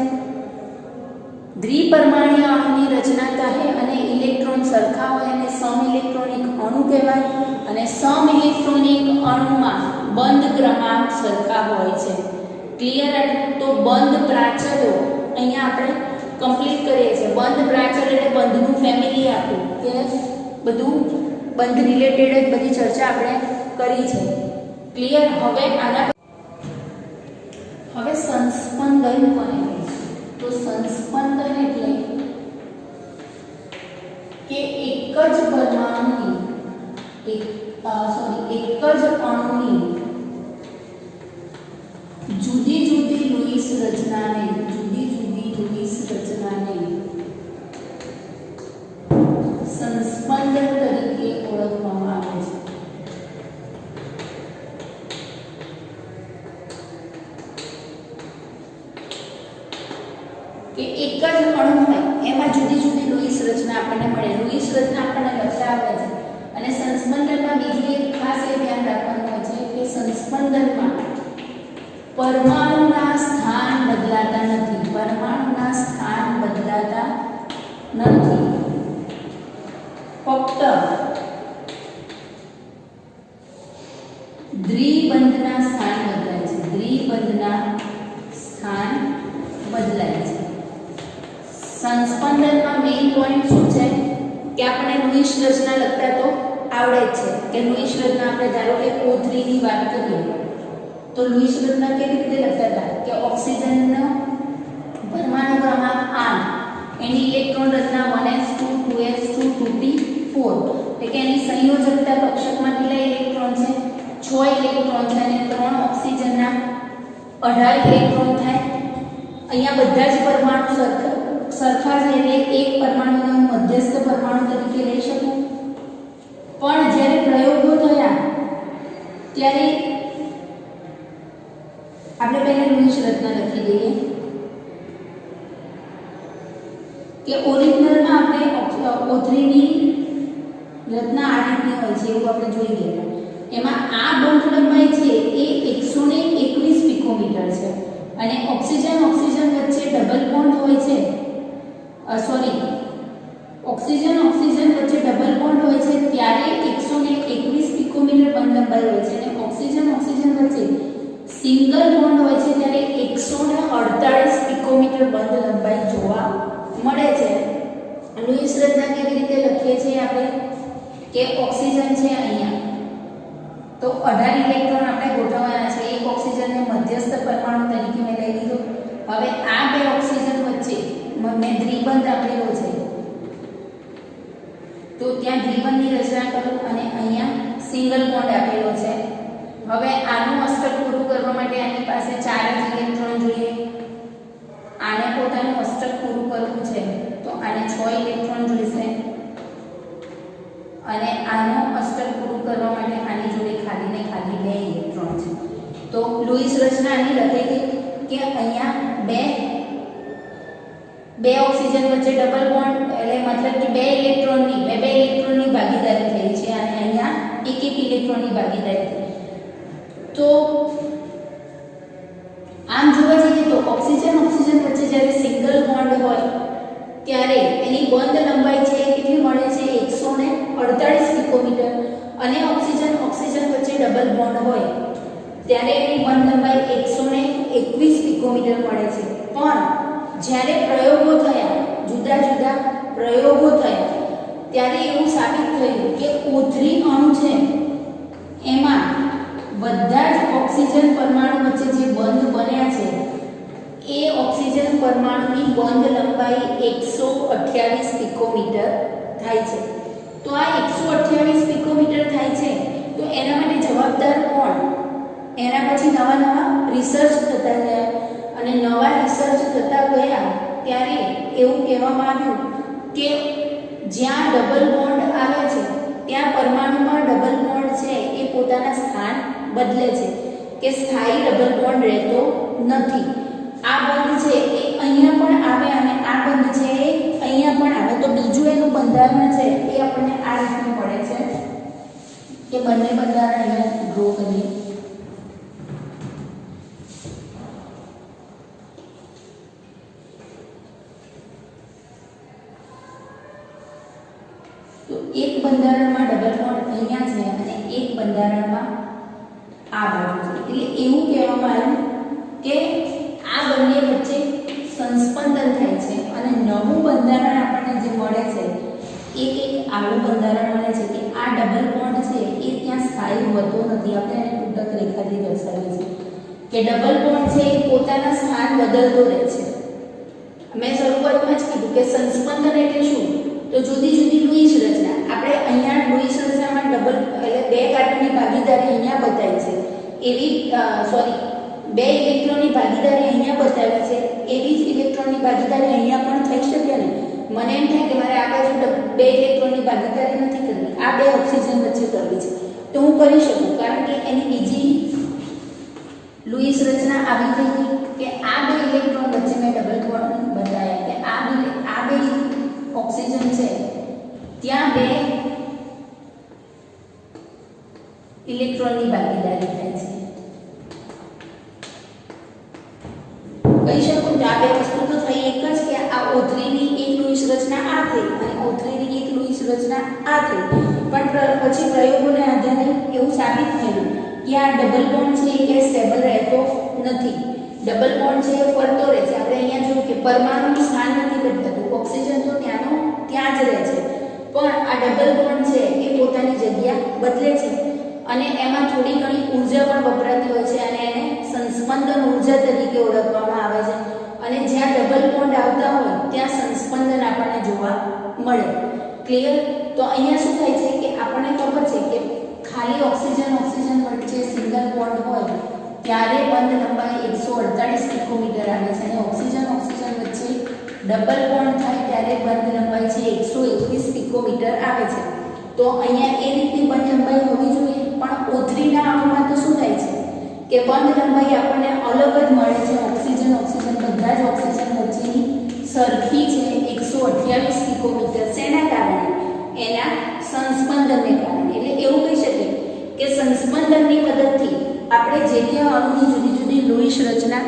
દ્વિપરમાણીય અણુની રચના થાય અને ઇલેક્ટ્રોન સરખા હોય અને સમ ઇલેક્ટ્રોનિક અણુ કહેવાય. અને સમ ઇલેક્ટ્રોનિક અણુમાં બંધ ક્રમાંક સરખા હોય છે. ક્લિયર? તો બંધ પ્રાચલો અહીંયા આપણે કમ્પ્લીટ કરીએ છીએ. બંધ પ્રાચલ એટલે બંધનું ફેમિલી આપ્યું કે બધું બંધ રિલેટેડ જ બધી ચર્ચા આપણે કરી છે. ક્લિયર? હવે સંસ્પંદન કોને કહે છે? તો સંસ્પંદન એટલે કે એક જ પરમાણુની એક જ અણુની જુદી જુદી લુઈસ રચનાને સંસ્પંદન તરીકે ઓળખવામાં આવે છે. કે એક જ અણુ હોય એમાં જુદી જુદી લુઈસ રચના આપણને મળે. લુઈસ રચના આપણને લખતા આવડે છે. અને સંસ્પંદનમાં બીજું એક ખાસ એ ધ્યાન રાખવાનું હોય છે કે સંસ્પંદનમાં પરમાણુના સ્થાન બદલાતા નથી. પરમાણુના સ્થાન બદલાતા નથી. ફક્ત દ્વિબંધના સ્થાન બદલાય છે. દ્વિબંધના સ્થાન બદલાય છે. સંસ્પંદનમાં મેઇન પોઈન્ટ શું છે કે આપણે લુઈસ રચના લખતા તો આવડે જ છે કે લુઈસ રચના આપણે ધારો કે O3 ની વાત કરીએ તો લુઈસ રચના કેવી રીતે લખતા હતા કે ઓક્સિજનનો પરમાણુ ક્રમાંક 8 એની ઇલેક્ટ્રોન રચના 1s2 એની સંયોજકતા કક્ષકમાં કેટલા ઇલેક્ટ્રોન છે? 6 ઇલેક્ટ્રોન છે અને 3 ઓક્સિજનના 18 ઇલેક્ટ્રોન થાય. અહીંયા બધા જ પરમાણુ સરખા છે એટલે એક પરમાણુને હું મધ્યસ્થ પરમાણુ તરીકે લઈ શકું. પણ જ્યારે પ્રયોગો થયા ત્યારે આપણે પહેલા લુઈસ રચના લખી દઈએ કે ઓરિજિનલમાં આપણે O3 ની રચના આ રીતની હોય છે એવું આપણે જોઈ ગયા. એમાં આ બંધ લંબાઈ છે એ 121 પિકોમીટર છે અને ઓક્સિજન વચ્ચે ડબલ બોન્ડ હોય છે. ઓક્સિજન વચ્ચે ડબલ બોન્ડ હોય છે ત્યારે 121 પિકોમીટર બંધ લંબાઈ હોય છે અને ઓક્સિજન વચ્ચે સિંગલ બોન્ડ હોય છે ત્યારે 148 પિકોમીટર બંધ લંબાઈ જોવા મળે છે. લુઈસ રચના કેવી રીતે લખીએ છીએ આપણે કે ઓક્સિજન છે અહીંયા તો 18 ઇલેક્ટ્રોન આપણે ગોઠવવાના છે. એક ઓક્સિજનને મધ્યસ્થ પરમાણુ તરીકે મેં લઈ લીધો. હવે આ બે ઓક્સિજન વચ્ચે મેં દ્વિબંધ આપેલો છે તો ત્યાં દ્વિબંધની રચના કરું અને અહીંયા સિંગલ બોન્ડ આપેલો છે. હવે આનું અષ્ટક પૂરું કરવા માટે આની પાસે 4 જ ઇલેક્ટ્રોન જોઈએ. આને પોતાનું અષ્ટક પૂરું કરવું છે તો આને 6 ઇલેક્ટ્રોન જોઈશે અને આનો અષ્ટક પૂરું કરવા માટે આની જોડે ખાલી 2 ઇલેક્ટ્રોન છે. તો લુઈસ રચના આની લખેલી કે અહીંયા બે ઓક્સિજન વચ્ચે ડબલ બોન્ડ એટલે મતલબ કે 2 ઇલેક્ટ્રોનની ભાગીદારી થઈ છે અને અહીંયા 1 ઇલેક્ટ્રોનની ભાગીદારી થઈ. તો આમ જોવા જઈએ તો ઓક્સિજન વચ્ચે જ્યારે સિંગલ બોન્ડ હોય ત્યારે એની બંધ લંબાઈ છે કેટલી મળે છે 148 પિકોમીટર અને ઓક્સિજન વચ્ચે ડબલ બોન્ડ હોય ત્યારે એની બંધ લંબાઈ 121 પિકોમીટર મળે છે. પણ જ્યારે પ્રયોગો થયા જુદા પ્રયોગો થયા ત્યારે એવું સાબિત થયું કે O3 અણુ છે એમાં બધા જ ઓક્સિજન પરમાણુ વચ્ચે જે બંધ બન્યા છે એ ઓક્સિજન પરમાણુની બંધ લંબાઈ 128 પિકોમીટર થાય છે. તો આ 128 પિકોમીટર થાય છે તો એના માટે જવાબદાર કોણ? એના પછી નવા રિસર્ચ થતા ગયા અને નવા રિસર્ચ થતા ગયા ત્યારે એવું કહેવામાં આવ્યું કે જ્યાં ડબલ બોન્ડ આવે છે ત્યાં પરમાણુમાં ડબલ બોન્ડ છે એ પોતાના સ્થાન બદલે છે કે સ્થાયી ડબલ બોન્ડ રહેતો નથી. આ બંધ છે એ અહીંયા પણ આવે અને આ બંધ છે એ અહીંયા પણ આવે. તો બીજું એનું બંધારણ છે એ આપણને આ રીતનું પડે છે કે બંને બંધારણ અહીંયા ડ્રો કરીએ. તો એક બંધારણમાં ડબલ બોન્ડ અહીંયા છે અને એક બંધારણમાં આ બાજુ છે. એટલે એવું કહેવામાં આવ્યું કે આ બંને વચ્ચે સંસ્પંદન થાય છે અને નવું બંધારણ આપણને જે મળે છે એક આવું બંધારણ મળે છે કે આ ડબલ બોન્ડ છે એ ત્યાં સ્થાયી હોતો નથી. આપણે એને તૂટક રેખાથી દર્શાવીએ છીએ કે ડબલ બોન્ડ છે એ પોતાના સ્થાન બદલતો રહે છે. મેં શરૂઆતમાં જ કીધું કે સંસ્પંદન એટલે શું? તો જુદી લુઈસ રચના આપણે અહીંયા લુઈસ રચનામાં ડબલ એટલે 2 કાર્બનની ભાગીદારી અહીંયા બતાવી છે એવી 2 ઇલેક્ટ્રોનની ભાગીદારી અહીંયા બતાવી છે એવી જ ઇલેક્ટ્રોનની ભાગીદારી અહીંયા પણ થઈ શકે ને. મને એમ થાય કે મારે આ બાજુ 2 ઇલેક્ટ્રોનની ભાગીદારી નથી કરવી, આ 2 ઓક્સિજન વચ્ચે કરવી છે તો હું કરી શકું કારણ કે એની બીજી લુઈસ રચના આવી થઈ કે આ 2 ઇલેક્ટ્રોન વચ્ચે મેં ડબલ બોન્ડ બનાવ્યા કે આ બે ઓક્સિજન છે ત્યાં 2 ઇલેક્ટ્રોનની ભાગીદારી થાય છે. કહી શકું કે આ 2 વસ્તુ તો થઈ એક જ કે આ O3 ની એક લુઈસ રચના આ થઈ અને O3 ની એક લુઈસ રચના આ થઈ. પણ પછી પ્રયોગોને આધારે એવું સાબિત થયું કે આ ડબલ બોન્ડ છે એ કે સ્ટેબલ રહેતો નથી. ડબલ બોન્ડ છે એ ફરતો રહે છે. આપણે અહીંયા જોયું કે પરમાણુનું સ્થાન નથી બદલાતું, ઓક્સિજન તો ત્યાંનો ત્યાં જ રહે છે પણ આ ડબલ બોન્ડ છે એ પોતાની જગ્યા બદલે છે અને એમાં થોડી ઘણી ઊર્જા પણ વપરાતી હોય છે અને એને સંસ્પંદન ઊર્જા તરીકે ઓળખવામાં આવે છે. અને જ્યાં ડબલ બોન્ડ આવતા હોય ત્યાં સંસ્પંદન આપણને જોવા મળે. ક્લિયર? તો અહીંયા શું થાય છે કે આપણને ખબર છે કે ખાલી ઓક્સિજન વચ્ચે સિંગલ બોન્ડ હોય ત્યારે બંધ લંબાઈ 148 પિકોમીટર આવે છે અને ઓક્સિજન વચ્ચે ડબલ બોન્ડ થાય ત્યારે બંધ લંબાઈ છે 121 પિકોમીટર આવે છે. તો અહીંયા એ રીતની બંધ લંબાઈ હોવી જોઈએ, પણ O3 ના અણુમાં તો શું થાય છે કે બંધ લંબાઈ આપણને અલગ જ મળે છે. ઓક્સિજન બધા જ ઓક્સિજન વચ્ચેની સરખી છે 128 પિકોમીટર. શેના કારણે? એના સંસ્પંદનને કારણે. એટલે એવું કહી શકીએ કે સંસ્પંદનની મદદથી આપણે જે તે અણુની જુદી જુદી લુઈસ રચના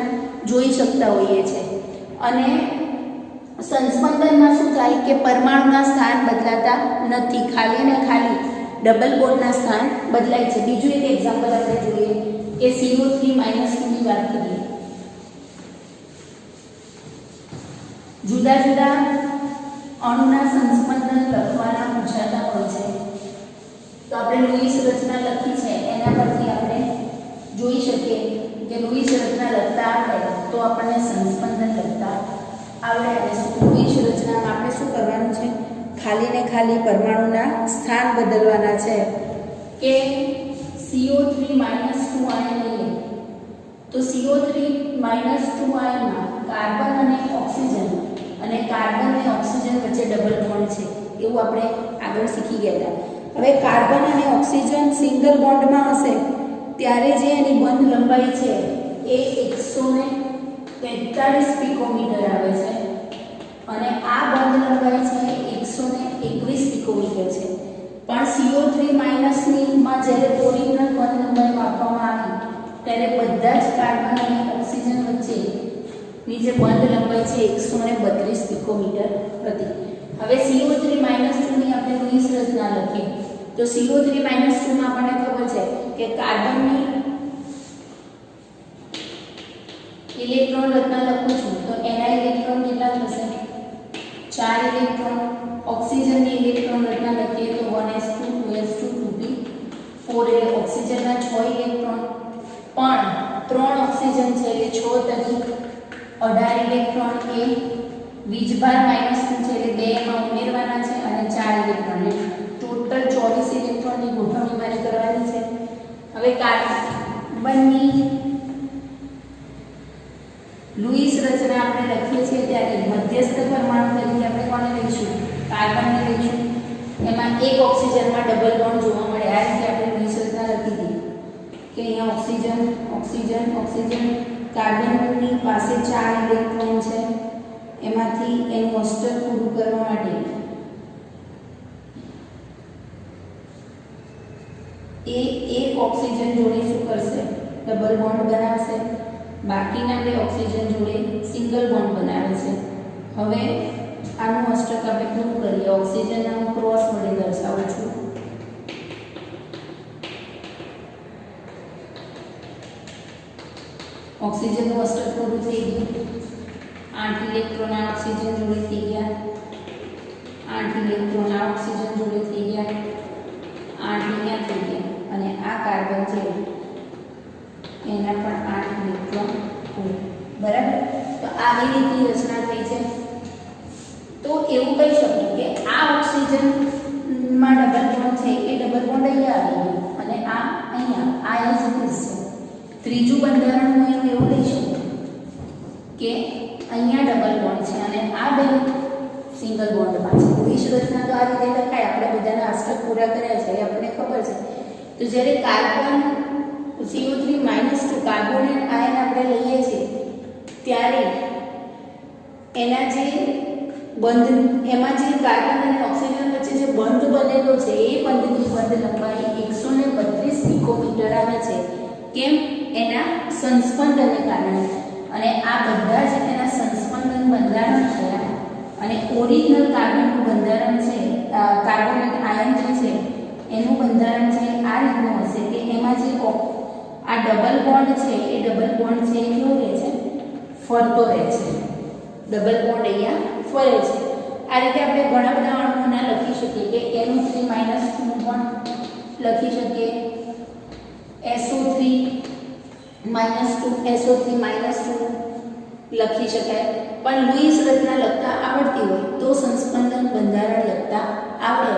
જોઈ શકતા હોઈએ છીએ. અને સંસ્પંદનમાં શું થાય કે પરમાણુના સ્થાન બદલાતા નથી, ખાલી ને ખાલી ડબલ બોન્ડના સ્થાન બદલાય છે. બીજું એક એક્ઝામ્પલ આપણે જોઈએ કે CO3 - 2 ની વાત કરીએ. જુદા જુદા અણુના સંસ્પંદન લખવાના પૂછાતા હોય છે. તો આપણે લુઈસ રચના લખી છે એના પરથી આપણે જોઈ શકીએ કે લુઈસ રચના લખતા આવડે તો આપણને સંસ્પંદન લખતા આવડે. લુઈસ રચનામાં આપણે શું કરવાનું છે? ખાલી ને ખાલી પરમાણુના સ્થાન બદલવાના છે. કે CO3 - 2 આયન લઈએ તો CO3 - 2 આયનમાં કાર્બન અને ઓક્સિજન અને કાર્બન અને ઓક્સિજન વચ્ચે ડબલ બોન્ડ છે એવું આપણે આગળ શીખી ગયા હતા. હવે કાર્બન અને ઓક્સિજન સિંગલ બોન્ડમાં હશે ત્યારે જે એની બંધ લંબાઈ છે એ 143 પિકોમીટર આવે છે અને આ બંધ લંબાઈ છે 121 પિકોમીટર છે. પણ CO3 - માં જ્યારે ઓરિજિનલ બંધ લંબાઈ માપવામાં આવી ત્યારે બધા જ કાર્બન અને ઓક્સિજન વચ્ચે ની જે બંધ લંબાઈ છે 132 પિકોમીટર હતી. હવે CO3 - 2 ની આપણે લુઈસ રચના લખીએ તો CO3 - 2 માં આપણને ખબર છે કે કાર્બનની ઇલેક્ટ્રોન રચના લખું છું તો એના ઇલેક્ટ્રોન કેટલા થશે? 4 ઇલેક્ટ્રોન. ઓક્સિજનની ઇલેક્ટ્રોન રચના લખીએ તો 1s2 2s2 2p 4 એટલે ઓક્સિજનના 6 ઇલેક્ટ્રોન. પણ 3 ઓક્સિજન છે એટલે 6 તરી 18 ઇલેક્ટ્રોન એ વીજભાર -2 છે એટલે 2 એમાં ઉમેરવાના છે અને 4 ઇલેક્ટ્રોન ટોટલ 24 ઇલેક્ટ્રોનની ગોઠવણી મારે કરવાની છે. હવે કાર્બનની લુઈસ રચના આપણે લખીએ છીએ ત્યારે મધ્યસ્થ પરમાણુ તરીકે આપણે કોને લઈશું? કાર્બનને લઈશું. એમાં એક ઓક્સિજનમાં ડબલ બોન્ડ જોવા મળે. આ રીતે આપણે લુઈસ રચના લખી દીધી કે અહીંયા ઓક્સિજન કાર્બનની પાસે 4 ઇલેક્ટ્રોન છે. એમાંથી એનું અષ્ટક પૂરું કરવા માટે એક ઓક્સિજન જોડે શું કરશે? ડબલ બોન્ડ બનાવશે. બાકીના 2 ઓક્સિજન જોડે સિંગલ બોન્ડ બનાવે છે. હવે આનું અષ્ટક આપણે પૂરું કરીએ. ઓક્સિજનના હું ક્રોસ વડે દર્શાવું છું. ઓક્સિજનનું અષ્ટક પૂરું થઈ ગયું. 8 ઇલેક્ટ્રોન આ ઓક્સિજન જોડે થઈ ગયા. 8 ઇલેક્ટ્રોન આ ઓક્સિજન જોડે થઈ ગયા. 8 અહીંયા થઈ ગયા અને આ કાર્બન છે એના પણ 8 ઇલેક્ટ્રોન બરાબર. તો આવી રીતની રચના થઈ છે. તો એવું કહી શકીએ કે આ ઓક્સિજનમાં ડબલ બોન્ડ છે એ ડબલ બોન્ડ અહીંયા આવી ગયો અને આ અહીંયા આ જ છે. ત્રીજું બંધારણ હું એવું લઈ શકું કે અહીંયા ડબલ બોન્ડ છે અને આ બે સિંગલ બોન્ડમાં છે. લુઈસ રચના તો આ રીતે લખાય. આપણે બધાના અષ્ટક પૂરા કર્યા છે એ આપણને ખબર છે. તો જ્યારે કાર્બન CO3 - 2 કાર્બોનેટ આયન આપણે લઈએ છીએ ત્યારે એના જે એમાં જે કાર્બન અને ઓક્સિજન વચ્ચે જે બંધ બનેલો છે એ બંધની બંધ લંબાઈ 132 પિકોમીટર આવે છે. કેમ? એના સંસ્પંદનને કારણે. અને આ બધા જ એના સંસ્પંદન બંધારણ થયા અને ઓરિજિનલ કાર્બનનું બંધારણ છે કાર્બોનેટ આયન જે છે એનું બંધારણ છે આ રીતનું હશે કે એમાં જે આ ડબલ બોન્ડ છે એ ડબલ બોન્ડ છે એ કેવો રહે છે? ફરતો રહે છે. ડબલ બોન્ડ અહીંયા ફરે છે. આ રીતે આપણે ઘણા બધા અણુઓના લખી શકીએ કે NO3 - 2 પણ લખી શકીએ. SO3 - 2 લખી શકાય. પણ લુઈસ રચના લખતા આવડતી હોય તો સંસ્પંદન બંધારણ લખતા આવડે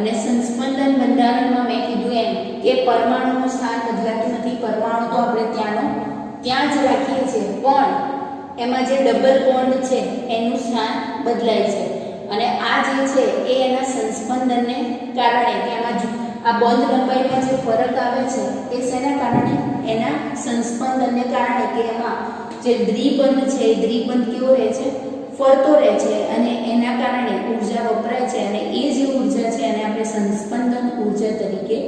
અને સંસ્પંદન બંધારણમાં મેં કીધું એમ કે પરમાણુનું સ્થાન બદલાતું નથી, પરમાણુ તો આપણે ત્યાં જ રાખીએ છીએ, પણ એમાં જે ડબલ બોન્ડ છે એનું સ્થાન બદલાય છે અને આ જે છે એ એના સંસ્પંદનને કારણે કે એમાં આ બોન્ડ લંબાઈમાં જે ફરક આવે છે એ શેના કારણે? એના સંસ્પંદનને કારણે કે એમાં જે દ્વિબંધ છે એ દ્વિબંધ કેવો રહે છે? ફરતો રહે છે અને એના કારણે ઊર્જા વપરાય છે અને એ જે ઊર્જા છે એને આપણે સંસ્પંદન ઊર્જા તરીકે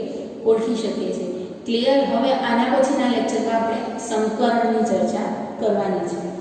ઓળખી શકીએ છીએ. ક્લિયર? હવે આના પછીના લેક્ચરમાં આપણે સમકરણની ચર્ચા કરવાની છે.